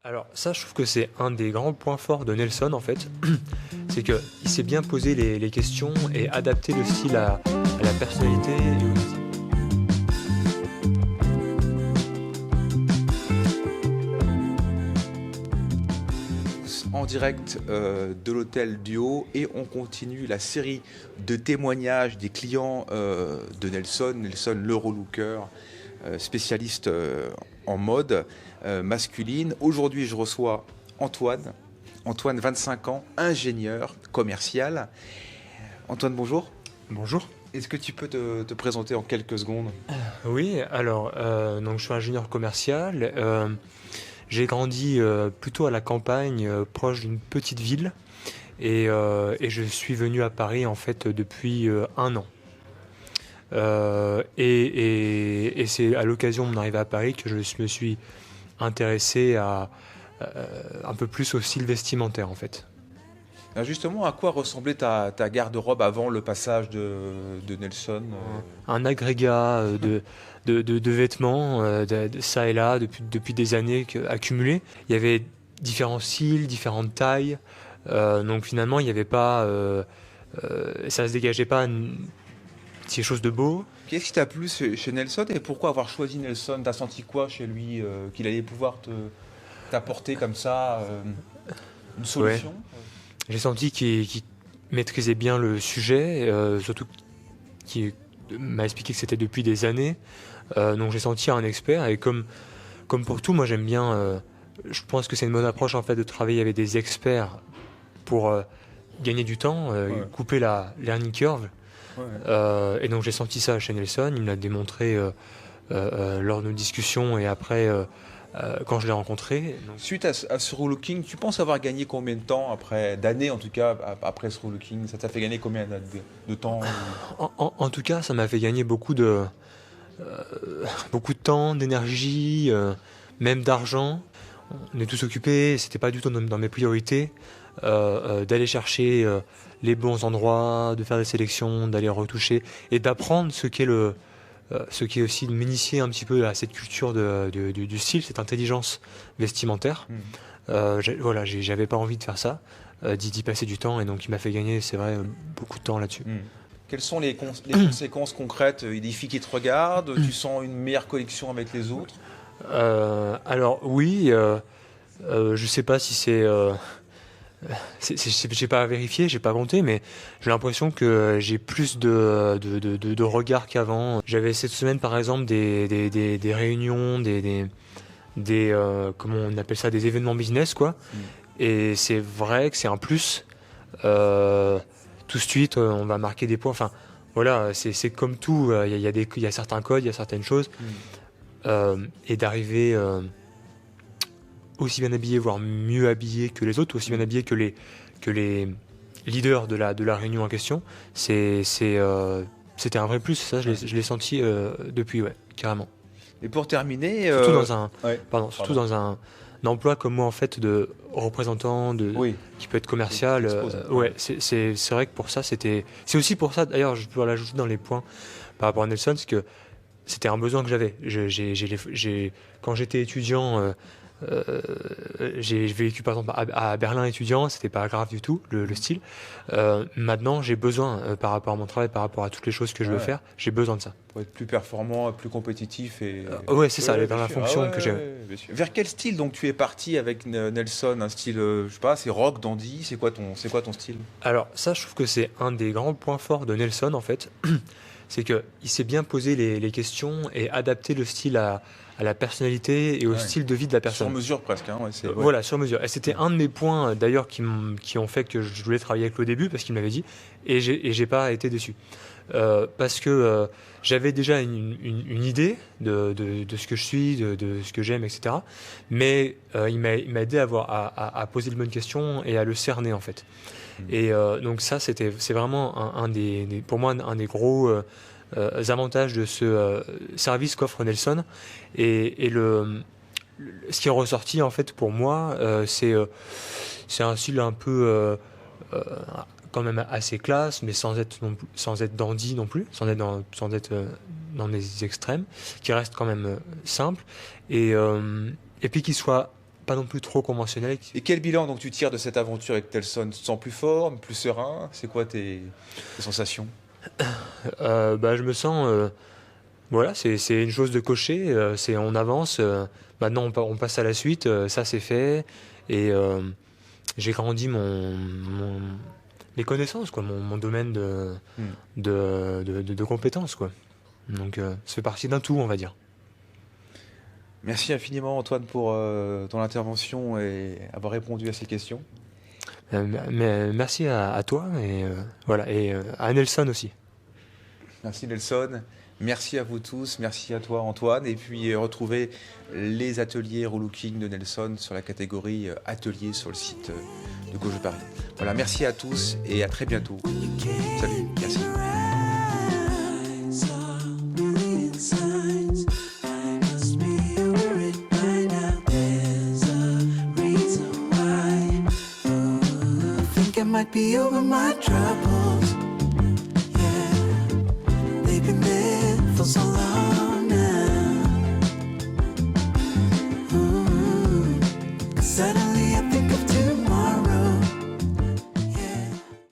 Alors ça, je trouve que c'est un des grands points forts de Nelson en fait, c'est qu'il sait bien poser les questions et adapter le style à la personnalité. En direct de l'hôtel Duo et on continue la série de témoignages des clients de Nelson, l'Eurolooker, spécialiste en mode masculine. Aujourd'hui, je reçois Antoine, 25 ans, ingénieur commercial. Antoine, bonjour. Bonjour. Est-ce que tu peux te présenter en quelques secondes? Oui, alors donc je suis ingénieur commercial. J'ai grandi plutôt à la campagne, proche d'une petite ville, et je suis venu à Paris en fait depuis 1 an. Et c'est à l'occasion de mon arrivée à Paris que je me suis intéressé un peu plus au style vestimentaire en fait. Alors justement, à quoi ressemblait ta garde-robe avant le passage de Nelson Un agrégat de vêtements, ça et là, depuis des années accumulés. Il y avait différents styles, différentes tailles. Donc finalement, il n'y avait pas... ça ne se dégageait pas quelque chose de beau. Qu'est-ce qui t'a plu chez Nelson et pourquoi avoir choisi Nelson? T'as senti quoi chez lui qu'il allait pouvoir t'apporter comme ça une solution? J'ai senti qu'il maîtrisait bien le sujet, surtout qu'il m'a expliqué que c'était depuis des années. Donc j'ai senti un expert et comme pour tout, moi j'aime bien, je pense que c'est une bonne approche en fait de travailler avec des experts pour gagner du temps, couper la learning curve. Ouais. Et donc j'ai senti ça chez Nelson, il me l'a démontré lors de nos discussions et après quand je l'ai rencontré. Donc... Suite à ce relooking, tu penses avoir gagné combien de temps d'années en tout cas après ce relooking? Ça t'a fait gagner combien de temps? En tout cas, ça m'a fait gagner beaucoup de temps, d'énergie, même d'argent. On est tous occupés, c'était pas du tout dans mes priorités d'aller chercher les bons endroits, de faire des sélections, d'aller retoucher et d'apprendre ce qui est aussi de m'initier un petit peu à cette culture du style, cette intelligence vestimentaire. J'avais pas envie de faire ça, d'y passer du temps et donc il m'a fait gagner, c'est vrai, beaucoup de temps là-dessus. Quelles sont les conséquences concrètes? Il y a des filles qui te regardent, tu sens une meilleure connexion avec les autres? Alors oui, je sais pas si j'ai pas vérifié, j'ai pas compté, mais j'ai l'impression que j'ai plus de regards qu'avant. J'avais cette semaine par exemple des réunions, comment on appelle ça, des événements business quoi. Et c'est vrai que c'est un plus. Tout de suite, on va marquer des points. Enfin, voilà, c'est comme tout. Il y a certains codes, il y a certaines choses, et d'arriver aussi bien habillé, voire mieux habillé que les autres, aussi bien habillé que les leaders de la réunion en question. C'était un vrai plus. Ça, je l'ai senti depuis, ouais, carrément. Et pour terminer, surtout dans un emploi comme moi en fait de représentant qui peut être commercial, c'est vrai que pour ça c'est aussi pour ça d'ailleurs je peux l'ajouter dans les points par rapport à Nelson, c'est que c'était un besoin que j'avais. Quand j'étais étudiant, j'ai vécu par exemple à Berlin étudiant, c'était pas grave du tout le style. Maintenant j'ai besoin par rapport à mon travail, par rapport à toutes les choses que je veux faire, j'ai besoin de ça. Pour être plus performant, plus compétitif et. C'est ça, dans la fonction que j'ai. Vers quel style donc tu es parti avec Nelson? Un style, je sais pas, c'est rock, dandy, c'est quoi ton style? Alors ça, je trouve que c'est un des grands points forts de Nelson en fait, c'est qu'il sait bien poser les questions et adapter le style à la personnalité et au style de vie de la personne. Sur mesure presque. Hein, Voilà, sur mesure. Et c'était un de mes points d'ailleurs qui ont fait que je voulais travailler avec lui au début parce qu'il m'avait dit et j'ai pas été déçu. Parce que j'avais déjà une idée de ce que je suis, de ce que j'aime, etc. Mais il m'a aidé à poser les bonnes questions et à le cerner en fait. Et donc ça, c'est vraiment pour moi un des gros avantages de ce service qu'offre Nelson. Et ce qui est ressorti en fait pour moi, c'est un style un peu quand même assez classe, mais sans être dandy non plus, sans être dans les extrêmes, qui reste quand même simple et puis qui soit pas non plus trop conventionnel. Et quel bilan donc tu tires de cette aventure avec Nelson? Tu te sens plus fort, plus serein? C'est quoi tes sensations? Je me sens, voilà, c'est une chose de cocher, on avance, maintenant on passe à la suite, ça c'est fait, et j'ai grandi mes connaissances, quoi, mon domaine de compétences, quoi. Donc ça fait partie d'un tout, on va dire. Merci infiniment Antoine pour ton intervention et avoir répondu à ces questions. Mais merci à toi, et voilà, et à Nelson aussi. Merci Nelson, merci à vous tous, merci à toi Antoine, et puis retrouvez les ateliers relooking de Nelson sur la catégorie atelier sur le site de Go Jeux Paris. Voilà, merci à tous et à très bientôt. Salut, merci. Might be over my troubles. Yeah, they've been there for so long now. Suddenly